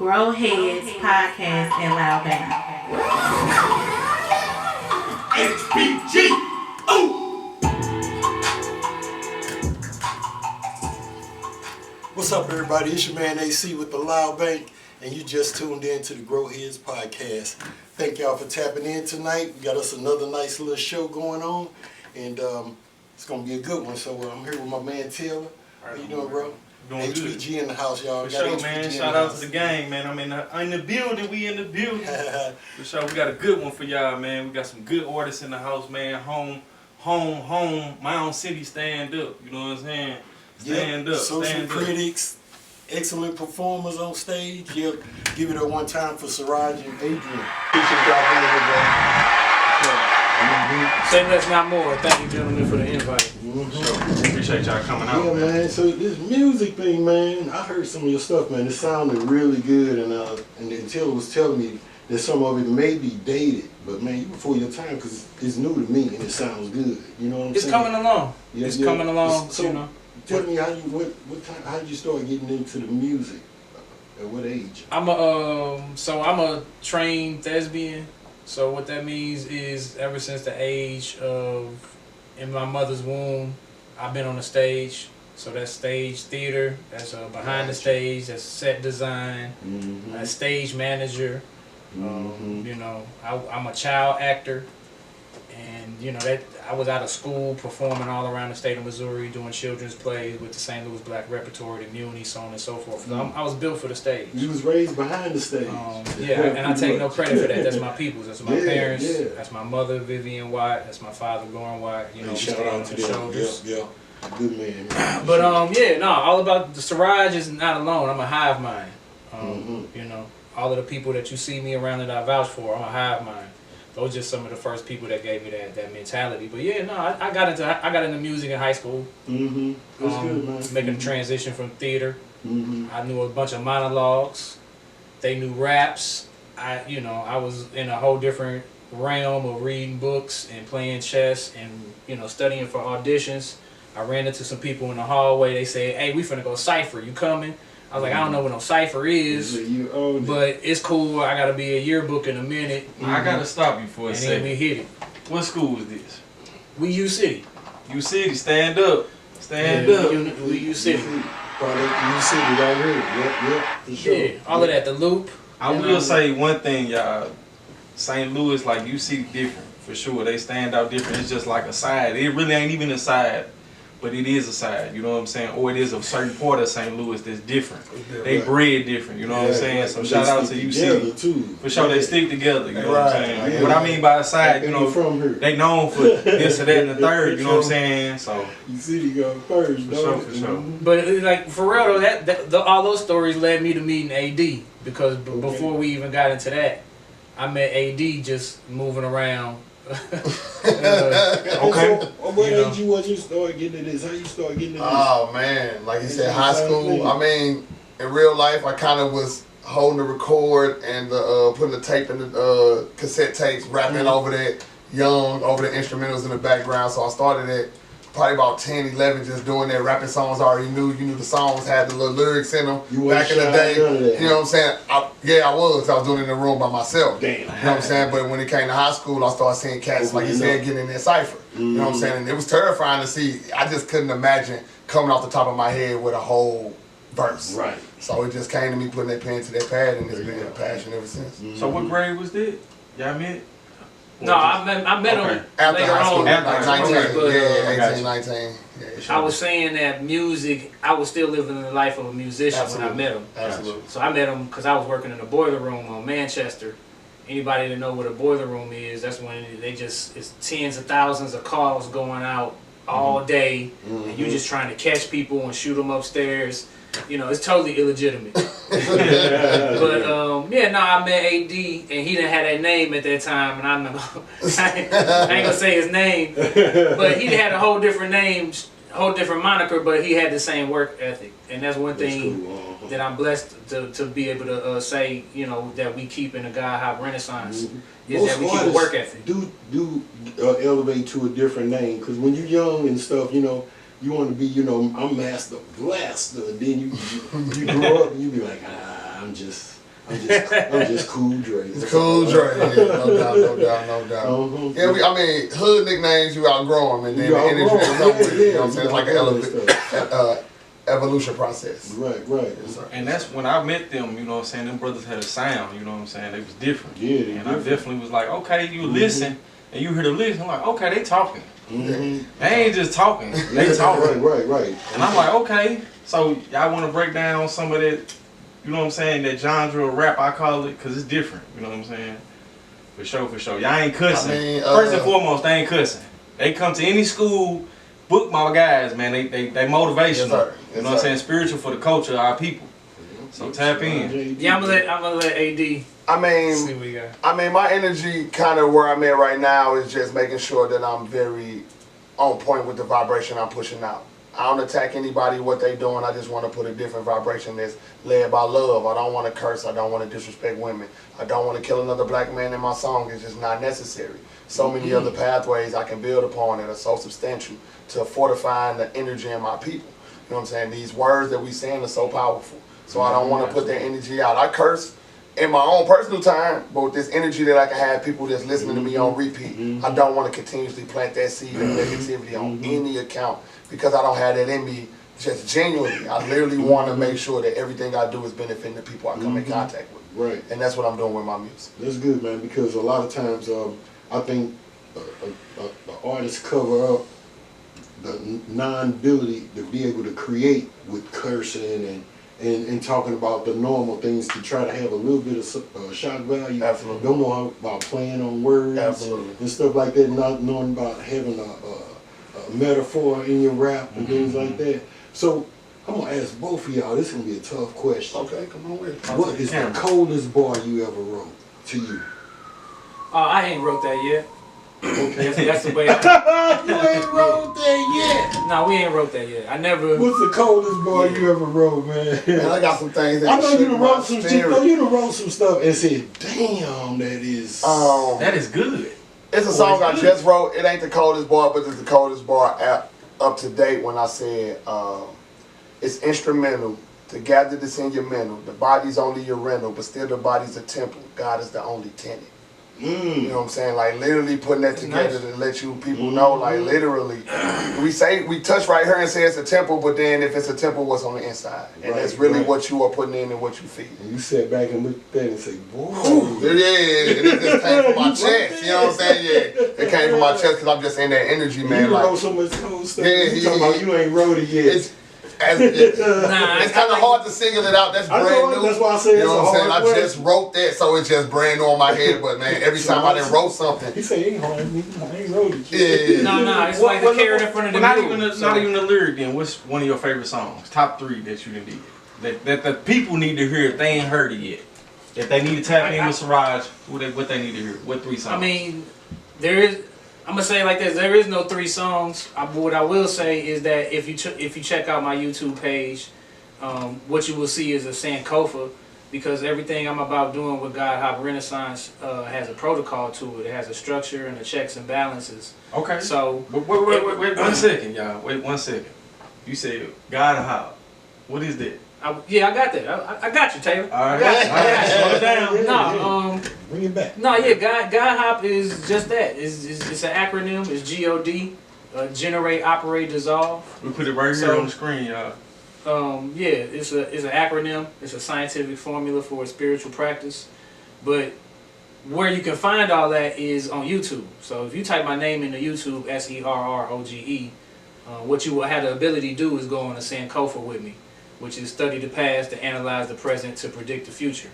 Growheadz Podcast and Loud Bang. HBG. Oh. What's up, everybody? It's your man AC with the Loud Bank, and you just tuned in to the Growheadz Podcast. Thank y'all for tapping in tonight. We got us another nice little show going on, and it's gonna be a good one. So I'm here with my man Taylor. How you doing, bro? Doing HBG good. in the house, y'all. For sure, man. Shout out to the gang, man. I'm in the building. We in the building. For sure, we got a good one for y'all, man. We got some good artists in the house, man. Home. My own city, stand up. You know what I'm saying? Stand up. Social stand critics, excellent performers on stage. Yep. Give it a one time for Serrage and AD1111. Appreciate y'all being here, bro. Say less, not more. Thank you, gentlemen, for the invite. Sure. Appreciate y'all coming out. Yeah, man. So this music thing, man, I heard some of your stuff, man. It sounded really good, and then Taylor was telling me that some of it may be dated, but man, you before your time because it's new to me and it sounds good. You know what I'm It's saying? coming along. Yeah, It's coming along. So, you know. tell me what time? How did you start getting into the music? At what age? I'm a trained thespian. So what that means is ever since the age of in my mother's womb, I've been on the stage. So that's stage theater, that's behind the stage, that's set design, that's stage manager. You know, I'm a child actor, and you know that I was out of school performing all around the state of Missouri doing children's plays with the St. Louis Black Repertory, the Muni, so on and so forth. I was built for the stage. You was raised behind the stage. Yeah, and I take no credit for that. That's my people's. That's my parents. Yeah. That's my mother, Vivian Watt. That's my father, Goran Watt. You know, we shout stand out on to the them. shoulders. Yeah. Good man. But all about the Serrage is not alone. I'm a hive mind. You know, all of the people that you see me around that I vouch for, I'm a hive mind. Those are just some of the first people that gave me that mentality. But yeah, no, I got into music in high school. That's good, man. Making a transition from theater. I knew a bunch of monologues. They knew raps. I was in a whole different realm of reading books and playing chess and studying for auditions. I ran into some people in the hallway. They said, "Hey, we finna go cipher. You coming?" I was like, "I don't know what no cipher is, but it's cool. I gotta be a yearbook in a minute." I gotta stop you for a And then second. we hit it. What school is this? We U City. U City. Stand up. Stand up. We U City. You see it right here. Yep, for sure. Yeah, all of that. The Loop. I will say one thing, y'all. St. Louis, like you see different for sure. They stand out different. It's just like a side. It really ain't even a side, but it is a side. You know what I'm saying? Or it is a certain part of St. Louis that's different. They bred different. You know what I'm saying? So shout out to UC. Too. For sure, they stick together. You know what I'm saying? What I mean by a side, from here. they known for this or that and the third. You know what I'm saying? So You see, you go first. for sure. But like for real though, all those stories led me to meeting AD because before we even got into that, I met AD just moving around. Okay. What age you start getting into this? How you start getting into this? Oh man, like you said, high school. I mean, in real life, I kind of was holding the record and putting the tape in the cassette tapes, rapping over that, over the instrumentals in the background. So I started at probably about 10, 11, just doing that, rapping songs I already knew. You knew the songs had the little lyrics in them. Back in the day, you know what I'm saying? I was doing it in the room by myself. Damn. You know what I'm saying? But when it came to high school, I started seeing cats, like you said, getting in their cipher. You know what I'm saying? And it was terrifying to see. I just couldn't imagine coming off the top of my head with a whole verse. Right. So it just came to me putting that pen to that pad, and it's been a passion ever since. So what grade was that? Y'all met? No, I met him After later high school, on. like 19, But, 18, 19. Yeah, I was saying that music, I was still living the life of a musician when I met him. Absolutely. So I met him because I was working in the boiler room on Manchester. Anybody that know what a boiler room is, that's when it's tens of thousands of calls going out all day, and you just trying to catch people and shoot them upstairs. You know, it's totally illegitimate. But I met AD, and he didn't have that name at that time, and I ain't gonna say his name, but he had a whole different name, whole different moniker, but he had the same work ethic, and that's one thing that I'm blessed to be able to say, you know, that we keep in the God Hop Renaissance. Is that we keep a work ethic. Do elevate to a different name, because when you're young and stuff, you know, you want to be, you know, I'm Master Blaster. Then you grow up and you be like, I'm just I'm just Cool Dre. It's Cool Dre, yeah, no doubt. Yeah, I mean, hood nicknames, you outgrow them, and then the energy that comes with it, you know what I'm saying? It's like an evolution process. Right. Yes, sir. And that's when I met them, you know what I'm saying, them brothers had a sound, you know what I'm saying, they was different. Yeah, and I definitely was like, okay, you listen, and you hear the lyrics, I'm like, okay, they talking. They ain't just talking, they talking. Right. And I'm like, okay, so y'all want to break down some of that, you know what I'm saying, that genre of rap, I call it, because it's different, you know what I'm saying? For sure. Y'all ain't cussing. I mean, First and foremost, they ain't cussing. They come to any school, book my guys, man. They motivational. Yes, you know what I'm saying? Spiritual for the culture of our people. So tap in. Yeah, I'm gonna let AD see what we got. I mean, my energy kind of where I'm at right now is just making sure that I'm very on point with the vibration I'm pushing out. I don't attack anybody, what they doing. I just want to put a different vibration that's led by love. I don't want to curse. I don't want to disrespect women. I don't want to kill another black man in my song. It's just not necessary. So many other pathways I can build upon that are so substantial to fortifying the energy in my people. You know what I'm saying? These words that we saying are so powerful. So I don't want to put that energy out. I curse in my own personal time, but with this energy that I can have people that's listening to me on repeat, I don't want to continuously plant that seed of negativity on any account because I don't have that in me just genuinely. I literally want to make sure that everything I do is benefiting the people I come in contact with. Right. And that's what I'm doing with my music. That's good, man, because a lot of times I think the artists cover up the non-ability to be able to create with cursing and talking about the normal things to try to have a little bit of shock value. Absolutely. Don't know about playing on words. Absolutely. And stuff like that, not knowing about having a metaphor in your rap and things like that. So I'm going to ask both of y'all, this is going to be a tough question. Okay, come on with it. What is the coldest bar you ever wrote to you? I ain't wrote that yet. Okay. That's the way. You ain't wrote that yet. No, we ain't wrote that yet. I never. What's the coldest bar you ever wrote, man? Man, I got some things that I know you done wrote some shit. you done wrote some stuff and said, "Damn, that is." That is good. It's a song I just wrote. It ain't the coldest bar, but it's the coldest bar up to date when I said it's instrumental to gather this in your mental. The body's only your rental, but still the body's a temple. God is the only tenant. You know what I'm saying? Like literally putting that together to let you people know, like literally. We touch right here and say it's a temple, but then if it's a temple, what's on the inside? And that's really what you are putting in and what you feed. And you sat back and looked at that and say, "Boy, it just came from my chest." You know what I'm saying? Yeah, it came from my chest because I'm just in that energy, man. you Like, wrote so much cool stuff." Yeah, You talking about you ain't wrote it yet. It's kind of hard to single it out. That's brand new. That's why I said you know what I'm saying? hard I just wrote that, so it's just brand new on my head. But man, every time I done wrote something, He said, "It ain't hard. I ain't wrote it yet." yeah. No, it's like the carrot in front of the not mule. even the lyric. Then what's one of your favorite songs? Top 3 that you done did that the people need to hear if they ain't heard it yet. If they need to tap in with Serrage, what they need to hear? What 3 songs? I mean, I'm gonna say it like this: there is no 3 songs. What I will say is that if you check out my YouTube page, what you will see is a Sankofa, because everything I'm about doing with God Hop Renaissance has a protocol to it. It has a structure and the checks and balances. Okay. So wait 1 second, y'all. Wait 1 second. You said God Hop. What is that? I got that. I got you, Taylor. All right. I got you. Slow it down. No, Bring it back. No, yeah, God Hop is just that. It's an acronym. It's GOD, generate, operate, dissolve. We put it right here on the screen, y'all. Yeah, it's an acronym. It's a scientific formula for a spiritual practice. But where you can find all that is on YouTube. So if you type my name into YouTube, Serroge, what you will have the ability to do is go on a Sankofa with me, which is study the past to analyze the present to predict the future.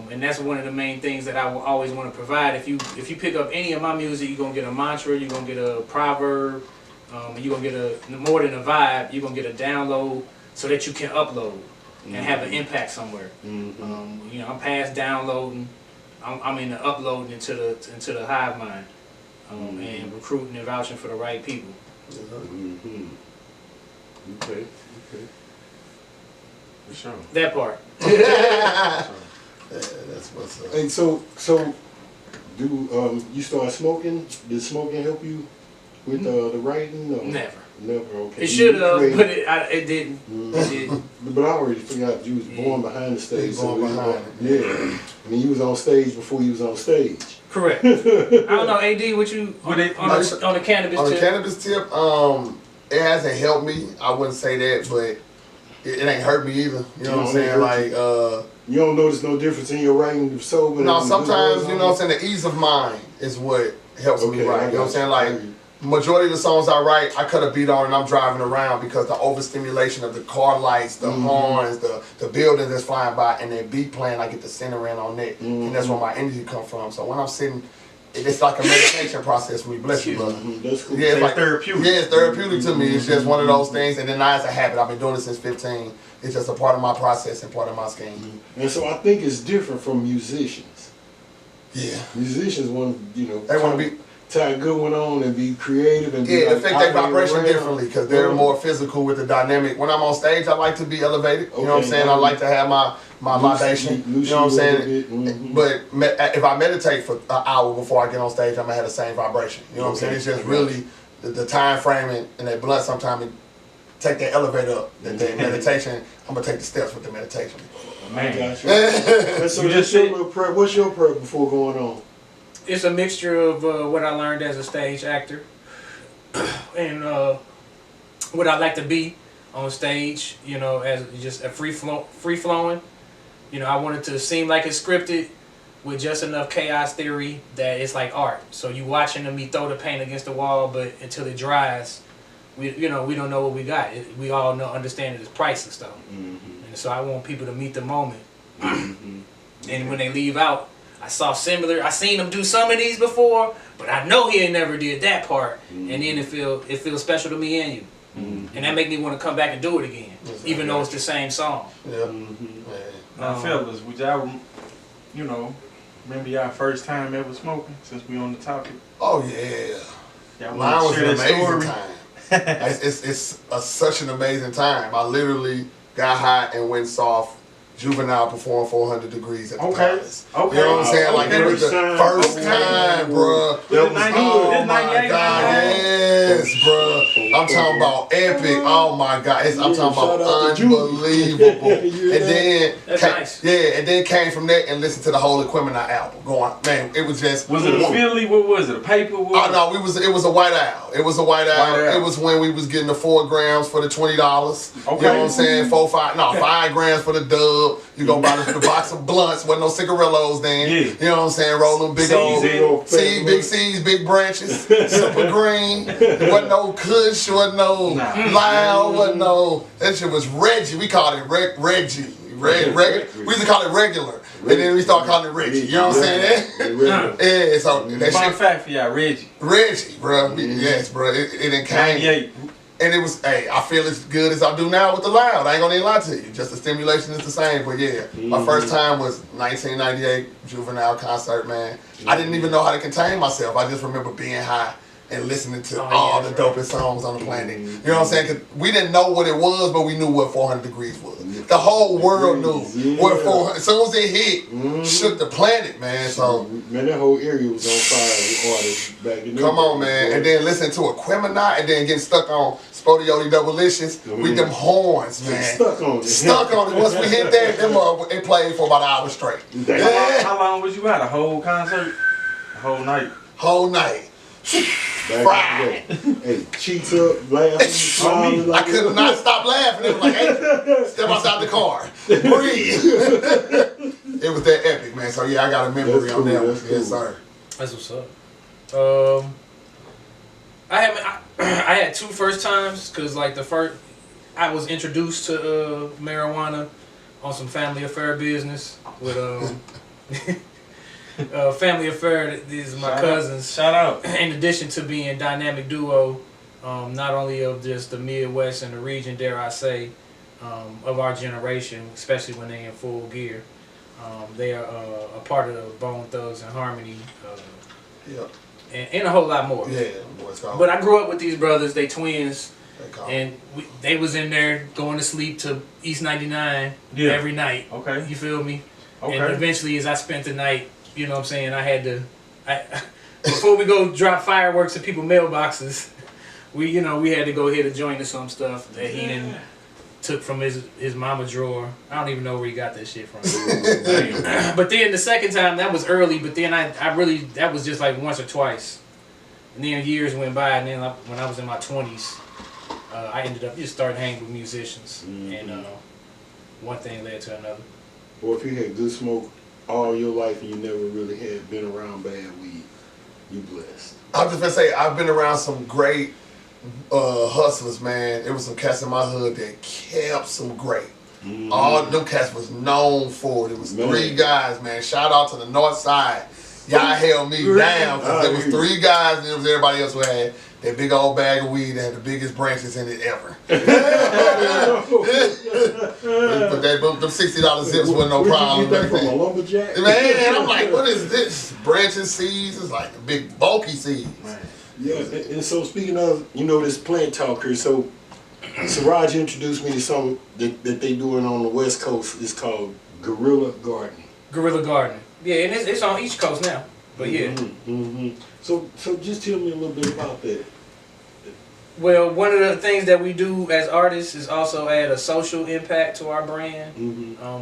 And that's one of the main things that I will always want to provide. If you pick up any of my music, you're going to get a mantra, you're going to get a proverb, you're going to get more than a vibe, you're going to get a download so that you can upload and have an impact somewhere. I'm past downloading, I'm into uploading into the hive mind and recruiting and vouching for the right people. Okay. For sure. That part. That's what's up. And so do you start smoking? Did smoking help you with the writing? Or? Never. Never. Okay. It should have, but it didn't. It didn't. But I already forgot you was born behind the stage. Born behind. Yeah. I mean, you was on stage before you was on stage. Correct. I don't know, AD, what you on the cannabis On the tip? cannabis tip, it hasn't helped me. I wouldn't say that, but it ain't hurt me either. You know what I'm saying? Like, you don't notice no difference in your writing sober. no, sometimes, you know what I'm saying, the ease of mind is what helps me write. You know what I'm saying? Like, majority of the songs I write, I cut a beat on and I'm driving around because the overstimulation of the car lights, the horns, the buildings that's flying by, and that beat playing, I get to center in on that. And that's where my energy comes from. So when I'm sitting, it's like a meditation process for me. Bless you, brother. That's cool. Yeah, it's like therapeutic. Yeah, it's therapeutic to me. It's just one of those things. And then now it's a habit. I've been doing it since 15. It's just a part of my process and part of my scheme. And so I think it's different from musicians. Yeah. Musicians want, you know, They want to be... tie a good one on and be creative and be Yeah, like, affect their vibration around. differently because they're more physical with the dynamic. When I'm on stage, I like to be elevated. You know what I'm saying? I like to have my libation. You know what I'm saying? But if I meditate for an hour before I get on stage, I'm gonna have the same vibration. You know what I'm saying? It's just really the time frame and that blunt. Sometimes take that elevator up. That meditation, I'm gonna take the steps with the meditation. I got you. So that's your little prep. What's your prep before going on? It's a mixture of what I learned as a stage actor and what I like to be on stage, you know, as just a free flowing. You know, I want it to seem like it's scripted with just enough chaos theory that it's like art. So you watching me throw the paint against the wall, but until it dries, we don't know what we got. We all understand it is priceless though. And so I want people to meet the moment. And when they leave out, I seen him do some of these before, but I know he ain't never did that part. And then it feels special to me and you. And that make me want to come back and do it again, even though it's the same song. Yeah. Now, fellas, would y'all, you know, remember y'all first time ever smoking since we on the topic? Oh yeah. Y'all Mine was an amazing story? time. It's such an amazing time. I literally got high and went soft. Juvenile performed 400 Degrees at the Palace. Okay. You know what I'm saying? Like, it was the first time, bro. That was, oh my God, yes, bro. I'm talking about epic. Oh my God. I'm talking about unbelievable. And then, and then came from that and listened to the whole Equipment album. Going, man, it was just. Was it a Philly? What was it? A paper? Oh no, it was a White Owl. It was a White Owl. It was when we was getting the 4 grams for the $20. You know what I'm saying? 5 grams for the dub. You go buy the box of blunts. Wasn't no cigarillos then. You know what I'm saying? Roll them big old seeds, big seeds, big branches, super green. Wasn't no Kush, wasn't no Loud, wasn't no. That shit was Reggie. We called it Reggie. Regular. We used to call it regular. And then we started calling it Reggie. You know what I'm saying? Yeah, so that Fun shit. fact for y'all, Reggie, bro. Yes, bro. It didn't came. And it was, I feel as good as I do now with the Loud. I ain't gonna even lie to you. Just the stimulation is the same. But yeah, my first time was 1998 Juvenile concert, man. I didn't even know how to contain myself. I just remember being high and listening to all the dopest songs on the planet. You know what I'm saying? 'Cause we didn't know what it was, but we knew what 400 Degrees was. The whole world knew what 400. As soon as it hit, shook the planet, man. So man, that whole area was on fire with artists back then. Come on, man. And then listen to Equipment and then getting stuck on Spodioty Doublelicious with them horns, man. Stuck on it. Stuck on it. Once we hit that, it played for about an hour straight. How long was you at? A whole concert? A whole night? Whole night. Fried. Hey, cheeks up, laughing, smiling. I could not stop laughing. It was like, hey, step outside the car. Breathe. It was that epic, man. So yeah, I got a memory on that one. Yes, sir. That's what's up. I had 2 first times because like the first I was introduced to marijuana on some family affair business with family affair. These are my cousins. Shout out. In addition to being dynamic duo, not only of just the Midwest and the region, dare I say, of our generation, especially when they're in full gear. They are a part of the Bone Thugs and Harmony. And a whole lot more. Yeah, but I grew up with these brothers. They twins, and they was in there going to sleep to East 99 every night. Okay, you feel me? Okay. And eventually, as I spent the night, you know what I'm saying, I had to. Before we go drop fireworks at people's mailboxes, we had to go hit a joint or some stuff that he didn't took from his mama drawer. I don't even know where he got that shit from. But then the second time, that was early, but then I really, that was just like once or twice. And then years went by, and then when I was in my 20s, I ended up just starting hanging with musicians. And one thing led to another. Or if you had good smoke all your life and you never really had been around bad weed, you blessed. I was just gonna say, I've been around some great hustlers, man. It was some cats in my hood that kept some great. All them cats was known for it. It was 3 guys, man. Shout out to the north side. Y'all held me down because there was 3 guys and it was everybody else who had that big old bag of weed that had the biggest branches in it ever. But them $60 zips wasn't no problem. Where'd you get that from, a lumberjack? Man, I'm like, what is this? Branches, seeds? It's like the big bulky seeds. Right. Yeah, and so speaking of, this plant talker, so Serrage introduced me to something that they doing on the West Coast. It's called guerrilla gardening. Guerrilla gardening. Yeah, and it's on East Coast now. But yeah. So just tell me a little bit about that. Well, one of the things that we do as artists is also add a social impact to our brand.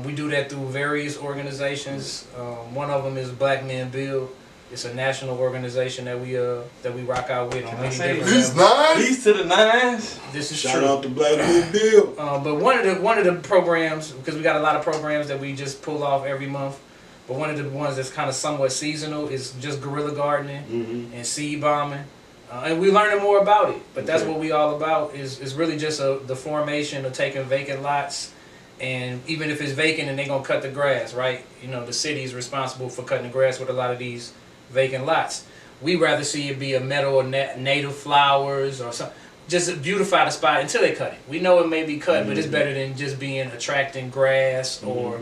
We do that through various organizations. One of them is Black Men Build. It's a national organization that we rock out with on many different levels. Peace to the nines. This is Shout true. out to Black Men Build. But one of the programs, because we got a lot of programs that we just pull off every month. But one of the ones that's kind of somewhat seasonal is just guerrilla gardening and seed bombing. And we learning more about it. But that's what we all about is really just the formation of taking vacant lots. And even if it's vacant and they're going to cut the grass, right? The city is responsible for cutting the grass with a lot of these vacant lots. We rather see it be a meadow of native flowers or something. Just beautify the spot until they cut it. We know it may be cut, but it's better than just being attracting grass or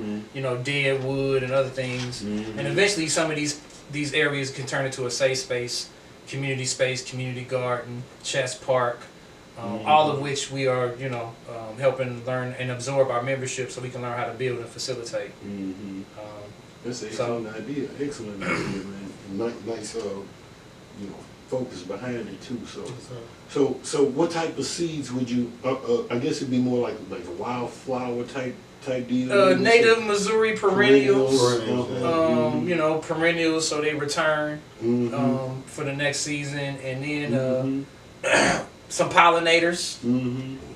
dead wood and other things. And eventually, some of these areas can turn into a safe space, community garden, chess park, all of which we are helping learn and absorb our membership so we can learn how to build and facilitate. That's an excellent idea. Excellent idea, man. Nice, focus behind it too. So what type of seeds would you? I guess it'd be more like a wildflower type deal. Native Missouri perennials. Perennials. So they return for the next season, and then some pollinators.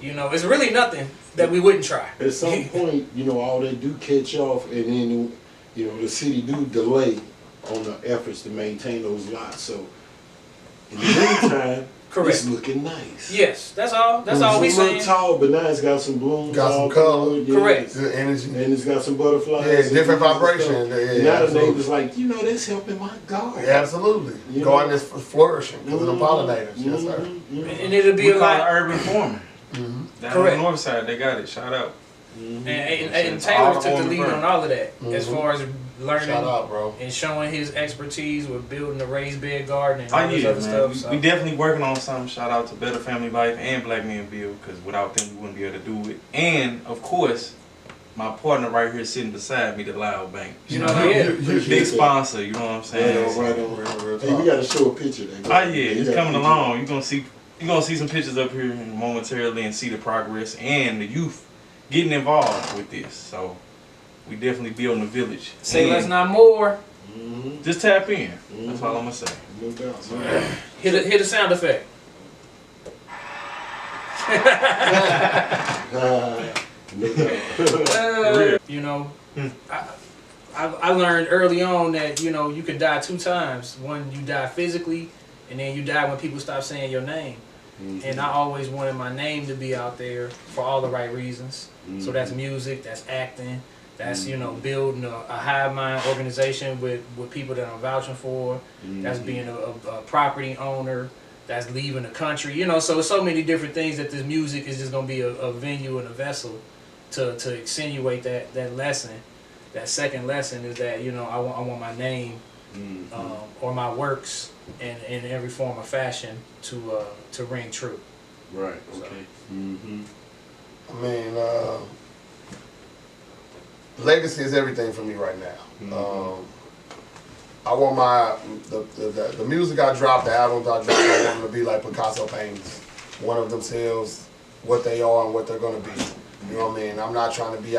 It's really nothing that we wouldn't try. At some point, all that do catch off, and then the city do delay on the efforts to maintain those lots. So in the meantime, it's looking nice. Yes, that's all. That's all we saying. It's tall, but now it's got some blooms. Got some color. Correct. Good energy. And it's got some butterflies. Yeah, different vibration. Now the neighbor's like, that's helping my garden. Yeah, absolutely. Garden is flourishing because of the pollinators. Yes, sir. And it'll be a lot of urban farming. Down on the north side, they got it. Shout out. And Taylor took the lead on all of that as far as learning Shout out, bro. and showing his expertise with building a raised bed garden and all this other stuff. So. We definitely working on something. Shout out to Better Family Life and Black Men Build, because without them we wouldn't be able to do it. And of course, my partner right here sitting beside me, the Loud Bank. Big sponsor. You know what I'm saying? Right. Hey, we gotta show a picture. He's coming along. You're gonna see some pictures up here momentarily and see the progress and the youth getting involved with this. So we definitely building a village. Say less, not more. Just tap in. That's all I'm gonna say. No doubt. Hit a sound effect. I learned early on that you could die 2 times. One, you die physically, and then you die when people stop saying your name. And I always wanted my name to be out there for all the right reasons. So that's music, that's acting, that's building a hive mind organization with people that I'm vouching for. That's being a property owner. That's leaving the country. So many different things that this music is just gonna be a venue and a vessel to accentuate that lesson. That second lesson is that I want my name or my works in every form of fashion to ring true. Right. Okay. I mean, legacy is everything for me right now. I want the music I dropped, the albums I dropped, I want them to be like Picasso paintings. One of themselves, what they are and what they're gonna be. You know what I mean? I'm not trying to be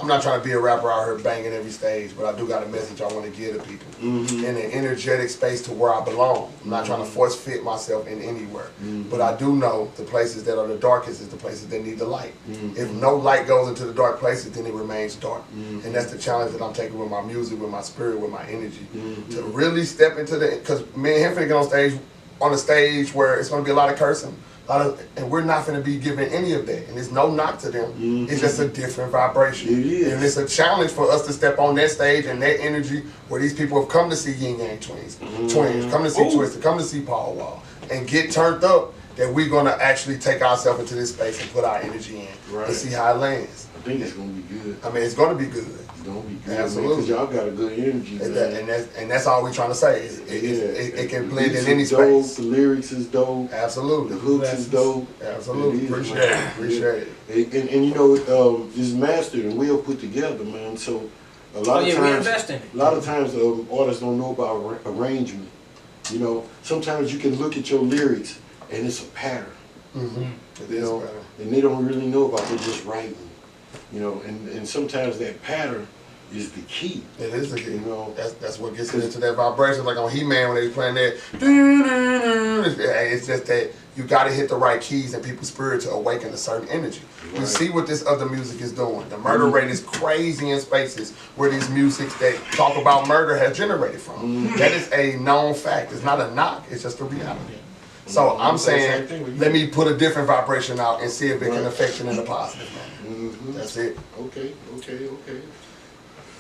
I'm not trying to be a rapper out here banging every stage, but I do got a message I want to give to people in an energetic space to where I belong. I'm not trying to force fit myself in anywhere, but I do know the places that are the darkest is the places that need the light. If no light goes into the dark places, then it remains dark, and that's the challenge that I'm taking with my music, with my spirit, with my energy, to really step into because me and him finna get on a stage where it's gonna be a lot of cursing. And we're not going to be giving any of that. And there's no knock to them. It's just a different vibration. It is. And it's a challenge for us to step on that stage and that energy where these people have come to see Yin Yang Twins, come to see Twisted, come to see Paul Wall, and get turned up that we're going to actually take ourselves into this space and put our energy in and see how it lands. I think it's going to be good. I mean, it's going to be good. It's going to be good. Absolutely. Because y'all got a good energy, man. And that's all we're trying to say. It can blend in any dope, space. the lyrics is dope. Absolutely. The hooks is dope. Absolutely. Appreciate it. And you know, it's mastered and well put together, man. So a lot of times, we invest in it. A lot of times artists don't know about arrangement. You know, sometimes you can look at your lyrics and it's a pattern. You know, and they don't really know about they're just writing. You know, and sometimes that pattern is the key. It is the key. You know, that's what gets into that vibration. Like on He-Man when they was playing that, it's just that you got to hit the right keys in people's spirit to awaken a certain energy. Right. You see what this other music is doing. The murder rate is crazy in spaces where these musics that talk about murder has generated from. That is a known fact. It's not a knock. It's just a reality. So I'm saying, let me put a different vibration out and see if it can affect you in a positive manner. That's it. Okay.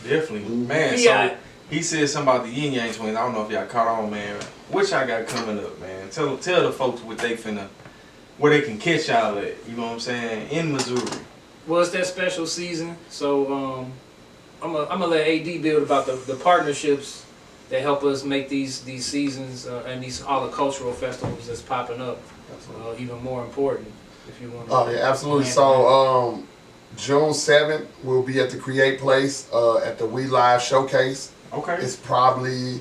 Definitely. Man, so he said something about the Yin Yang Twins. I don't know if y'all caught on, man. What y'all got coming up, man? Tell the folks what they where they can catch y'all at, you know what I'm saying, in Missouri. Well, it's that special season, so I'm gonna let AD build about the partnerships that help us make these seasons and all the cultural festivals that's popping up even more important. If you want. Oh yeah, absolutely. So June 7th we'll be at the Create Place at the We Live Showcase. Okay. It's probably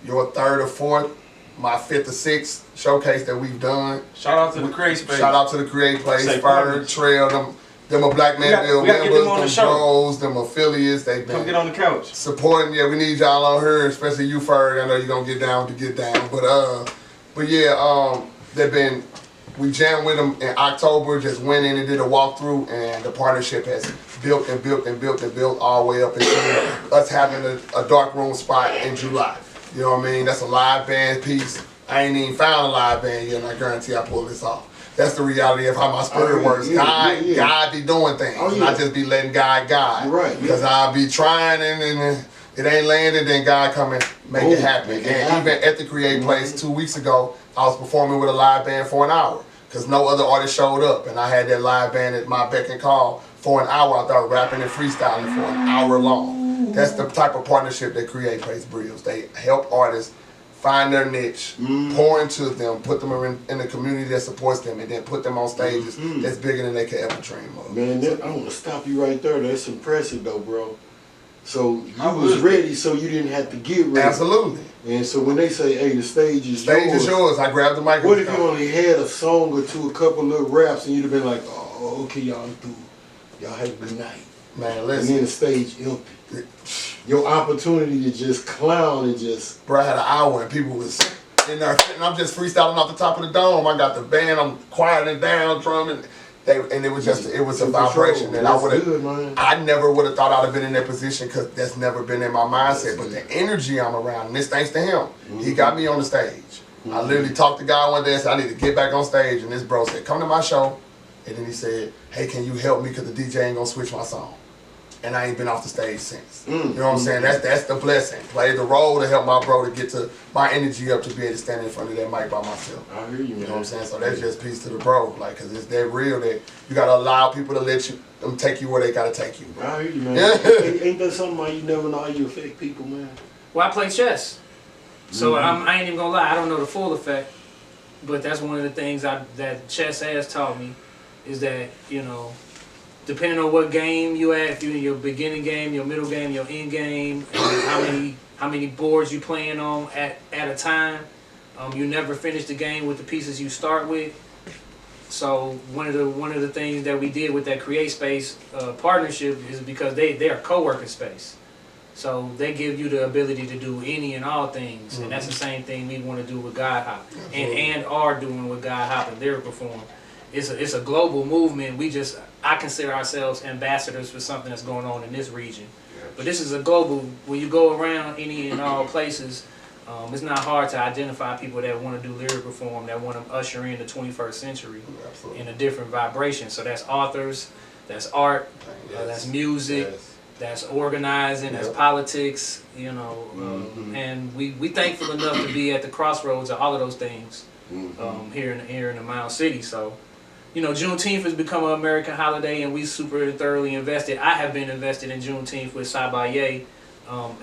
your third or fourth, my fifth or sixth showcase that we've done. Shout out to the Create Space. Shout out to the Create Place, Bird, Trail, them are Black Man Bill members, them bros, them affiliates. They've been come get on the couch. Supporting, we need y'all on here, especially you, Ferg. I know you're gonna get down. But yeah, we jammed with them in October, just went in and did a walkthrough, and the partnership has built and built and built and built all the way up into us having a dark room spot in July. You know what I mean? That's a live band piece. I ain't even found a live band yet, and I guarantee I pull this off. That's the reality of how my spirit works. God be doing things, not just be letting God guide. Right. Because I'll be trying and it ain't landed, then God come and make it happen. And even at the Create Place 2 weeks ago, I was performing with a live band for an hour because no other artist showed up, and I had that live band at my beck and call for an hour. I thought rapping and freestyling for an hour long. That's the type of partnership that Create Place brings. They help artists find their niche, pour into them, put them in a community that supports them, and then put them on stages that's bigger than they could ever dream of. Man, I want to stop you right there. That's impressive, though, bro. So you was ready, so you didn't have to get ready. Absolutely. And so when they say, "Hey, the stage is yours," I grabbed the microphone. What if you only had a song or two, a couple little raps, and you'd have been like, "Oh, okay, y'all through. Y'all have a good night." Man, listen. And then the stage empty. Your opportunity to just clown and just. Bro, I had an hour and people was in there, and I'm just freestyling off the top of the dome. I got the band, I'm quieting down, drumming. And it was a vibration that I never would have thought I'd have been in that position because that's never been in my mindset. But the energy I'm around, and it's thanks to him. He got me on the stage. I literally talked to God one day and said, I need to get back on stage. And this bro said, come to my show. And then he said, hey, can you help me because the DJ ain't going to switch my song. And I ain't been off the stage since. You know what I'm saying? That's the blessing. Played the role to help my bro to get to my energy up to be able to stand in front of that mic by myself. I hear you, man. You know what I'm saying? So that's just peace to the bro. Like, cause it's that real that you gotta allow people to let them take you where they gotta take you. Bro. I hear you, man. Ain't that something why you never know how you affect people, man? Well, I play chess. So I ain't even gonna lie, I don't know the full effect. But that's one of the things that chess has taught me is that, depending on what game you at, if you're in your beginning game, your middle game, your end game, and how many boards you playing on at a time, you never finish the game with the pieces you start with. So one of the things that we did with that Create Space partnership is because they're a co-working space. So they give you the ability to do any and all things, and that's the same thing we want to do with God Hop, and are doing with God Hop and Lyrical Perform. It's a global movement. I consider ourselves ambassadors for something that's going on in this region. But this is a global. When you go around any and all places, it's not hard to identify people that want to do lyrical perform, that want to usher in the 21st century in a different vibration. So that's authors, that's art, that's music, that's organizing, that's politics, you know. And we thankful enough to be at the crossroads of all of those things here in the Mound City. So, you know, Juneteenth has become an American holiday, and we super thoroughly invested. I have been invested in Juneteenth with Sabaye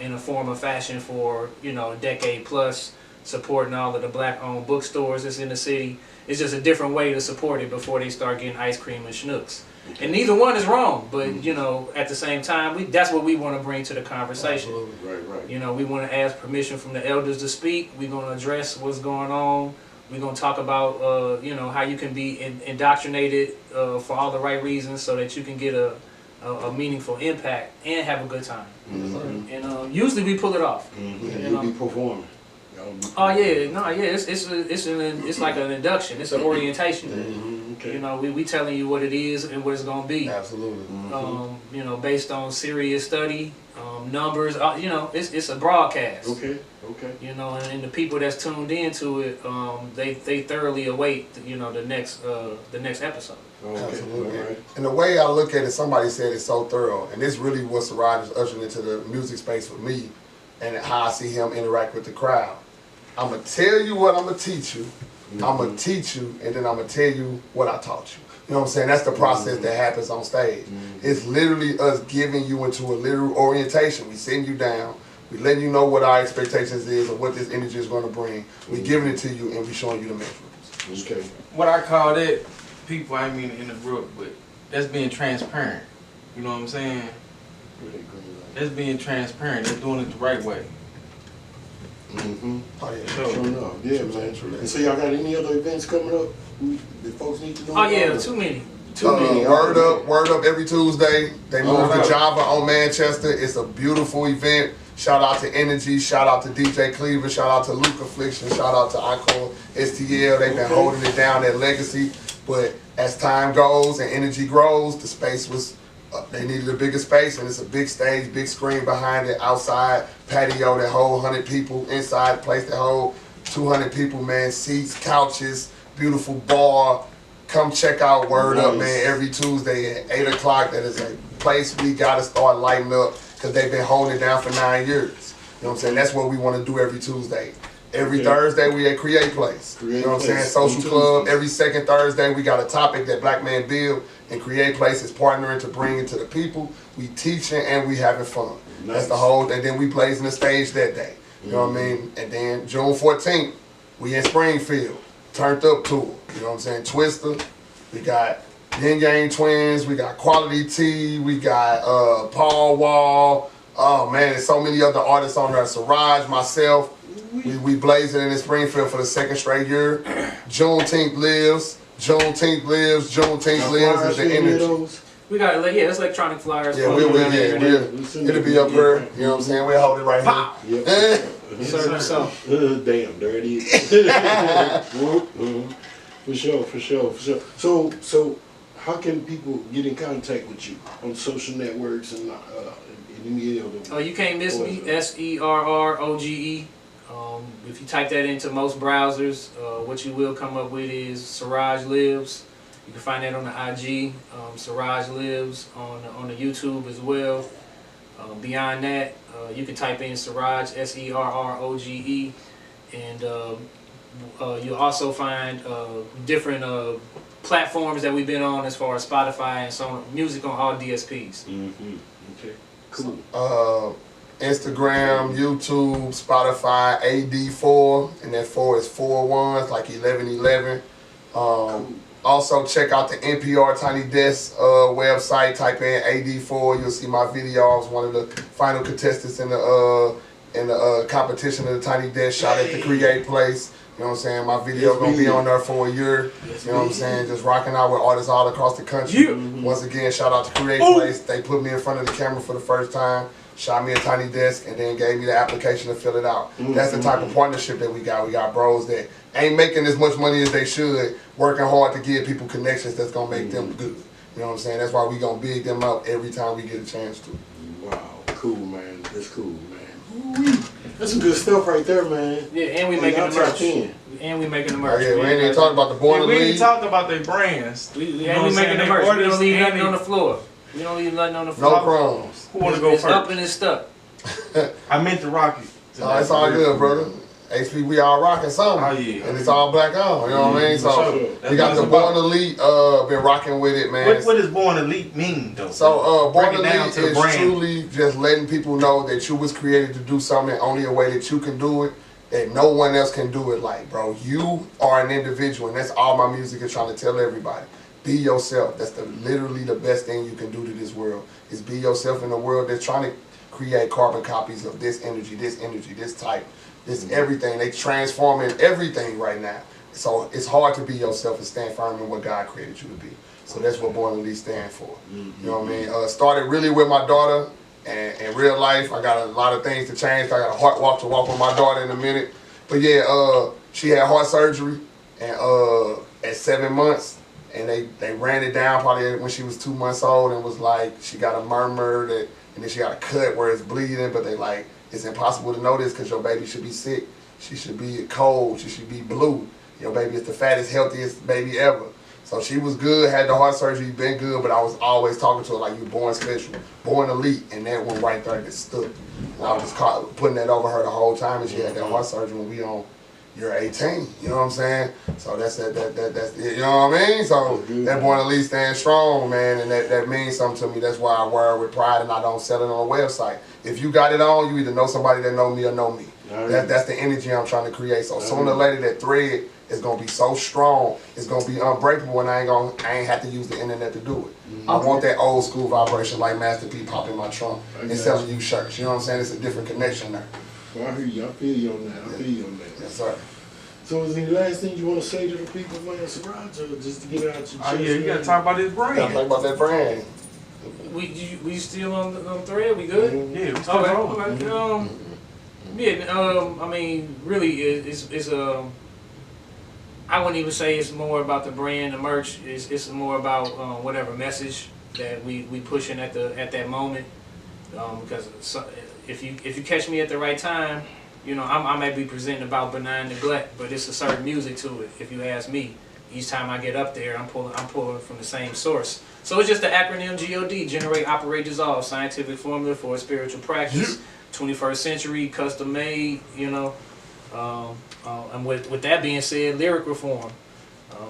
in a form of fashion for, you know, a decade plus, supporting all of the black-owned bookstores that's in the city. It's just a different way to support it before they start getting ice cream and schnooks. And neither one is wrong, but, you know, at the same time, that's what we want to bring to the conversation. Right. You know, we want to ask permission from the elders to speak. We're going to address what's going on. We're going to talk about, you know, how you can be indoctrinated for all the right reasons so that you can get a meaningful impact and have a good time. And usually we pull it off. You'll be performing. Oh yeah, no, yeah, it's like an induction. It's an orientation. Okay. You know, we telling you what it is and what it's gonna be. Absolutely. You know, based on serious study, numbers. You know, it's a broadcast. Okay. You know, and the people that's tuned into it, they thoroughly await, you know, the next episode. Okay. Absolutely. All right. And the way I look at it, somebody said it's so thorough, and this really was Serrage is ushering into the music space for me, and how I see him interact with the crowd. I'm gonna tell you what I'm gonna teach you. I'm gonna teach you, and then I'm gonna tell you what I taught you. You know what I'm saying? That's the process that happens on stage. It's literally us giving you into a literal orientation. We sitting you down. We letting you know what our expectations is and what this energy is going to bring. We giving it to you, and we showing you the measurables. Okay. What I call that, people, I mean to interrupt, but that's being transparent. You know what I'm saying? That's being transparent. That's doing it the right way. Oh yeah, Sure. Sure enough. Yeah, man. And so y'all got any other events coming up that folks need to know Oh about? yeah, too many. Too many. Word up every Tuesday. They move to Java on Manchester. It's a beautiful event. Shout out to Energy, shout out to DJ Cleaver, shout out to Luke Affliction, shout out to Icon STL. They've been holding it down, that legacy. But as time goes and energy grows, the space was, they needed a bigger space, and it's a big stage, big screen behind it, outside patio that hold 100 people, inside place that hold 200 people, man, seats, couches, beautiful bar. Come check out Word Up, man, every Tuesday at 8 o'clock. That is a place we gotta start lighting up, because they've been holding it down for 9 years. You know what I'm saying? That's what we want to do every Tuesday. Every Thursday we at Create Place. You know what I'm saying? Social Club. Every second Thursday we got a topic that Black Man Build, and Create Place is partnering to bring it to the people. We teaching and we having fun. That's the whole, and then we blazing the stage that day. You know what I mean? And then June 14th, we in Springfield. Turned Up Tour. You know what I'm saying? Twister. We got Yin Yang Twins, we got Quality T, we got Paul Wall. Oh man, there's so many other artists on there. Serrage, myself, we blazing in Springfield for the second straight year. Juneteenth lives is the energy. We got, it's electronic flyers. Yeah, it'll be up here. You know what I'm saying? We'll hold it right here. Yep. Serve yourself. Damn, there it is. For sure. So how can people get in contact with you on social networks and any other? Oh, you can't miss me. Serroge. If you type that into most browsers, what you will come up with is Serrage Lives. You can find that on the IG. Serrage Lives on the YouTube as well. Beyond that, you can type in Serrage, Serroge, and you'll also find different platforms that we've been on, as far as Spotify and so on, music on all DSPs. Okay, cool. Instagram, YouTube, Spotify, AD4, and that 4 is 4 ones, like 1111. Also check out the NPR Tiny Desk website. Type in AD4. You'll see my video. I was one of the final contestants in the competition of the Tiny Desk shot at the Create Place. You know what I'm saying? My video gonna be on there for a year. You know what I'm saying? Just rocking out with artists all across the country. Once again, shout out to Create Place. They put me in front of the camera for the first time, shot me a tiny desk, and then gave me the application to fill it out. That's the type of partnership that we got. We got bros that ain't making as much money as they should, working hard to give people connections that's gonna make them good. You know what I'm saying? That's why we gonna big them up every time we get a chance to. Wow, cool, man. That's cool, man. Ooh-wee. That's some good stuff right there, man. Yeah, and we making the merch. And we making the merch. Oh, yeah, we ain't even talking about the Born to We Lead. ain't talking about their brands. And we making the merch. We don't leave nothing on the floor. We don't leave nothing on the floor. No crumbs. Who want to go It's first? up and it's stuck. I meant to rock it. Oh, it's all good, brother. HP, we all rocking something. Oh, yeah. And it's all black on, you know what I mean? So, Sure. we got That's the what Born Elite, been rocking with it, man. What does Born Elite mean, though? So, Born Break it down Elite to the is brand. truly just letting people know that you was created to do something only a way that you can do it, that no one else can do it like, bro. You are an individual, and that's all my music is trying to tell everybody. Be yourself. That's literally the best thing you can do to this world, is be yourself in a world that's trying to create carbon copies of this energy, this type, this everything. They transforming everything right now. So it's hard to be yourself and stand firm in what God created you to be. So that's what Born Elite stand for. You know what I mean? Started really with my daughter, and in real life, I got a lot of things to change. I got a heart walk to walk with my daughter in a minute. But yeah, she had heart surgery, and at 7 months, and they ran it down probably when she was 2 months old, and was like, she got a murmur that, and then she got a cut where it's bleeding, but they like, it's impossible to know this because your baby should be sick. She should be cold. She should be blue. Your baby is the fattest, healthiest baby ever. So she was good, had the heart surgery, been good, but I was always talking to her like, you born special, born elite, and that one right there that stuck. And I was just putting that over her the whole time, and she had that heart surgery when we on year 18, you know what I'm saying? So that's it, you know what I mean? So that Born Elite stands strong, man, and that means something to me. That's why I wear it with pride and I don't sell it on a website. If you got it on, you either know somebody that know me or know me. That's the energy I'm trying to create. So sooner or later that thread is gonna be so strong, it's gonna be unbreakable, and I ain't have to use the internet to do it. I want that old school vibration like Master P popping my trunk and selling you shirts. You know what I'm saying? It's a different connection there. Well, I hear you. I feel you on that. I feel you on that. Yes, sir. So is there any last thing you want to say to the people, man, Serrage, or just to get it out your chest? Oh, yeah, you got to talk about this brand. Gotta talk about that brand. We still on the thread? We good? Yeah, we still rolling. Okay. I mean, really, it's I wouldn't even say it's more about the brand, the merch. It's more about whatever message that we pushing at that moment. Because if you catch me at the right time, you know, I might be presenting about benign neglect, but it's a certain music to it. If you ask me, each time I get up there, I'm pulling from the same source. So it's just the acronym GOD: generate, operate, dissolve. Scientific formula for a spiritual practice. 21st century, custom made. You know. And with that being said, lyric reform.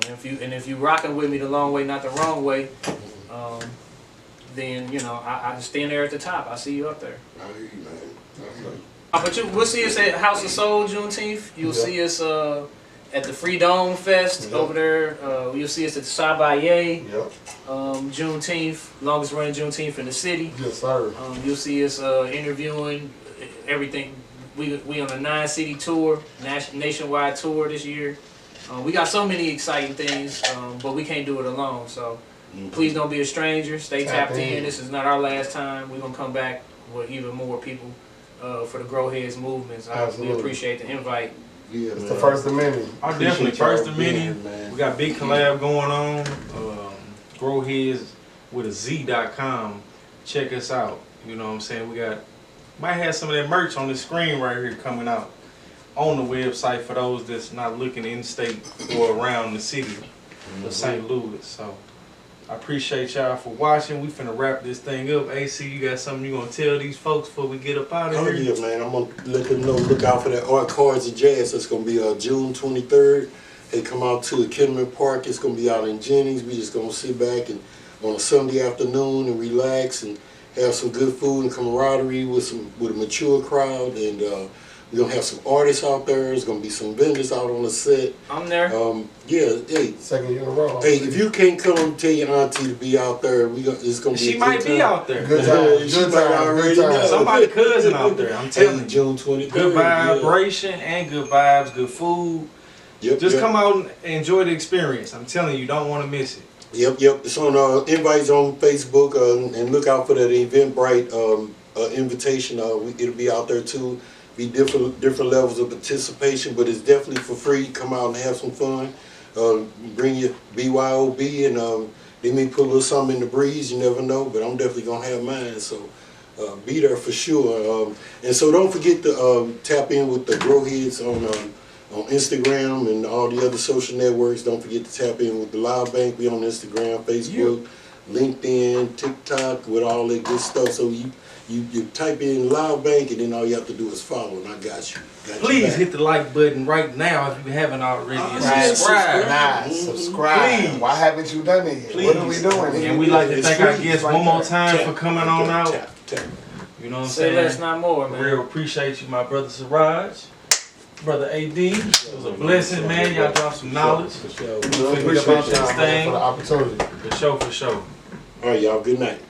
If you rocking with me the long way, not the wrong way, then you know I stand there at the top. I see you up there. I hear you, man. But we'll see us at House of Soul Juneteenth. You'll see us at the Free Dome Fest over there. You'll see us at the Sabaye Juneteenth, longest running Juneteenth in the city. Yes, sir. You'll see us interviewing everything. We on a 9-city tour, nationwide tour this year. We got so many exciting things, but we can't do it alone. So please don't be a stranger. Stay tapped in. This is not our last time. We're gonna come back with even more people for the Growheadz movements. We appreciate the invite. Yeah, It's man. the first of many. Definitely first of many. Man. We got big collab going on. Growheadz with a Z.com. Check us out. You know what I'm saying? We might have some of that merch on the screen right here coming out on the website for those that's not looking in state or around the city of St. Louis. So I appreciate y'all for watching. We finna wrap this thing up. AC, you got something you gonna tell these folks before we get up out of Oh here? yeah, man. I'm gonna let them know. Look out for that Art Cards of Jazz. It's gonna be June 23rd. They come out to the Kinman Park. It's gonna be out in Jennings. We just gonna sit back and on a Sunday afternoon and relax and have some good food and camaraderie with a mature crowd, and we're gonna have some artists out there. There's gonna be some vendors out on the set. I'm there. Yeah, hey. Second year in a row. Hey, if you can't come, tell your auntie to be out there. It's gonna be. She might be out there. Good time. She Good might time. already Good time. know. Somebody cousin out there. I'm telling you. June 23rd. Good vibration and good vibes, good food. Just come out and enjoy the experience. I'm telling you, you don't want to miss it. Yep. It's on invites on Facebook, and look out for that Eventbrite invitation. It'll be out there too. Be different levels of participation, but it's definitely for free. Come out and have some fun. Bring your BYOB, and they may put a little something in the breeze. You never know, but I'm definitely gonna have mine. So be there for sure. And so don't forget to tap in with the Growheadz on Instagram and all the other social networks. Don't forget to tap in with the Loud Bank. We on Instagram, Facebook, LinkedIn, TikTok, with all that good stuff. So you type in Loud Bank, and then all you have to do is follow, and I got you. Please hit the like button right now if you haven't already. And Subscribe. Please. Why haven't you done it yet? Please. What are we doing? And we like to thank our guests one more time Tap, for coming on out. Tap. You know what I'm Say saying? less, not more, man. Real appreciate you, my brother Serrage, brother AD. It was a blessing, man. Y'all dropped some knowledge. For sure. Figured Appreciate about y'all, this man, thing. for the opportunity. For sure. All right, y'all. Good night.